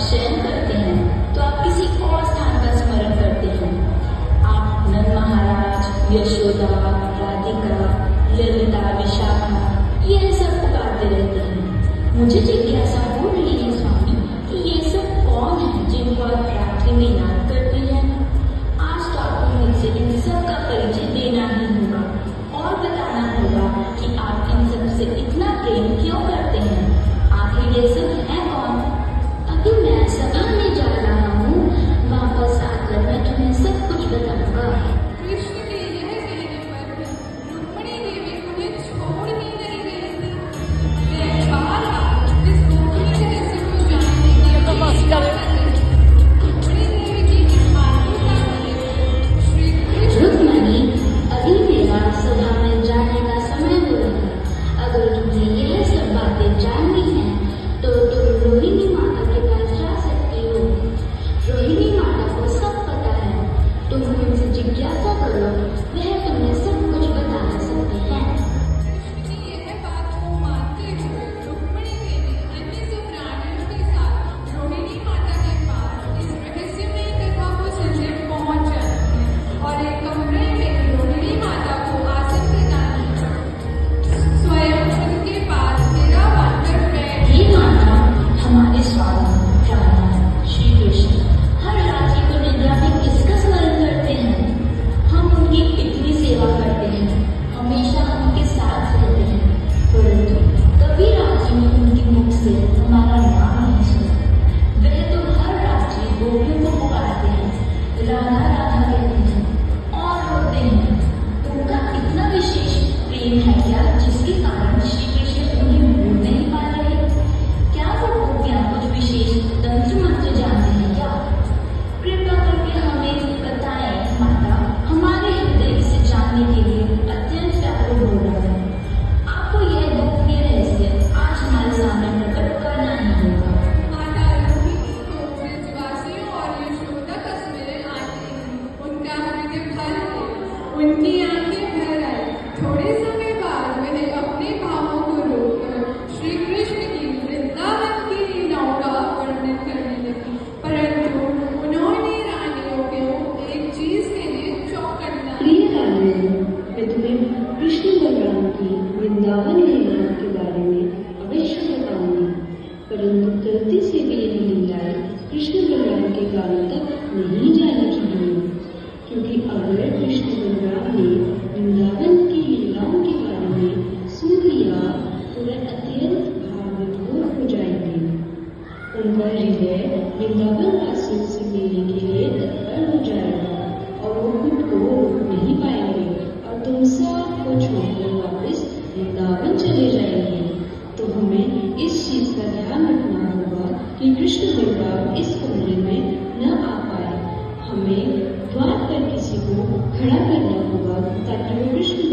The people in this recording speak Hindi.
चयन करते हैं तो आप किसी और स्थान का स्मरण करते हैं। आप नंद महाराज, यशोदा, राधिका, ललिता, विशाखा ये सब पुकारते रहते हैं। मुझे जिज्ञासा हो रही है स्वामी कि ये सब कौन है जिनको आप रात्रि में याद करते हैं। आज तो आपको मुझसे इन सब का परिचय देना ही होगा और बताना होगा कि आप इन सब से इतना प्रेम क्यों करते हैं। आखिर ये सब है कौन? अभी मैं समझने जा रहा हूँ, वापस आकर मैं तुम्हें सब कुछ बताऊंगा। कृष्ण के यह कहने पर रुक्मिणी देवी उन्हें छोड़ ही नहीं रही थी। वह बार-बार इस गोपनीय रहस्य को जानने की इच्छा कर रही थी। रुक्मिणी देवी की इस आतुरता को देख श्री कृष्ण रुक्मिणी, अभी मेरा सभा में जाने का समय हो रहा है। अगर तुम्हें यह सब बातें जाननी है तो तुम रोहिणी माता के पास जा सकती हो। रोहिणी माता को सब पता है, तुम उनसे जिज्ञासा करो, वह तुम्हें सब कुछ बता सकते हैं। कृष्ण की यह बात को मानते हुए रुक्मिणी देवी अन्य सब रानियों के साथ रोहिणी माता के पास इस रहस्यमय कथा को सुनने पहुंच जाती है और एक कमरे में रोहिणी माता को आसन प्रदान करती है। स्वयं उनके पास हीरावन पर बैठ हे माता, हमारे स्वामी प्राण श्री कृष्ण हर राज्य को निद्रा में किसका स्मरण करते हैं। हम उनकी इतनी सेवा करते हैं, हमेशा उनके साथ रहते हैं, परंतु कभी राज्य में उनके मुख से हमारा नाम नहीं सुना। वह तो हर राज्य गोपियों को पुकारते हैं, राधा राधा कहते हैं और रोते हैं। उनका इतना विशेष प्रेम है क्या जिसके कारण श्री कृष्ण उन्हें भूल नहीं पा रहे? क्या वो गोपियां कुछ विशेष तंत्र मंत्र जानते हैं क्या? कृपा करके हमें बताएं माता, हमारे हृदय इसे जानने के लिए अत्यंत व्याकुल हो रहा है। आपको यह गोपनीय रहस्य आज हमारे सामने प्रकट करना ही होगा। माता रोहिणी को ब्रजवासियों और यशोदा का स्मरण आते ही उनका हृदय भर गया, उनकी आंखें भर आई। थोड़े समय बाद वह अपने भावों को रोककर श्री कृष्ण की वृंदावन की लीलाओं का वर्णन करने लगी। परंतु उन्होंने रानियों को एक चीज के लिए चौकट डाली। प्रिय रानियों, मैं तुम्हें कृष्ण बलराम की वृंदावन लीला के बारे में अवश्य बताऊंगी, परंतु गलती से भी यह लीलाएं कृष्ण बलराम के कानों तक नहीं जानी चाहिए, क्योंकि अगर कृष्ण बलराम ने वृंदावन की लीलाओं के बारे में सुन लिया तो वे अत्यंत भावविभोर हो जाएंगे। उनका हृदय वृंदावन वासियों से मिलने के लिए तत्पर हो जाएगा और वो खुद को रोक नहीं पाएंगे और तुम सबको छोड़कर वापस वृंदावन चले जाएंगे। तो हमें इस चीज का ध्यान रखना होगा कि कृष्ण बलराम इस कमरे में न आ पाए। हमें द्वार पर किसी को खड़ा करना होगा ताकि वो कृष्ण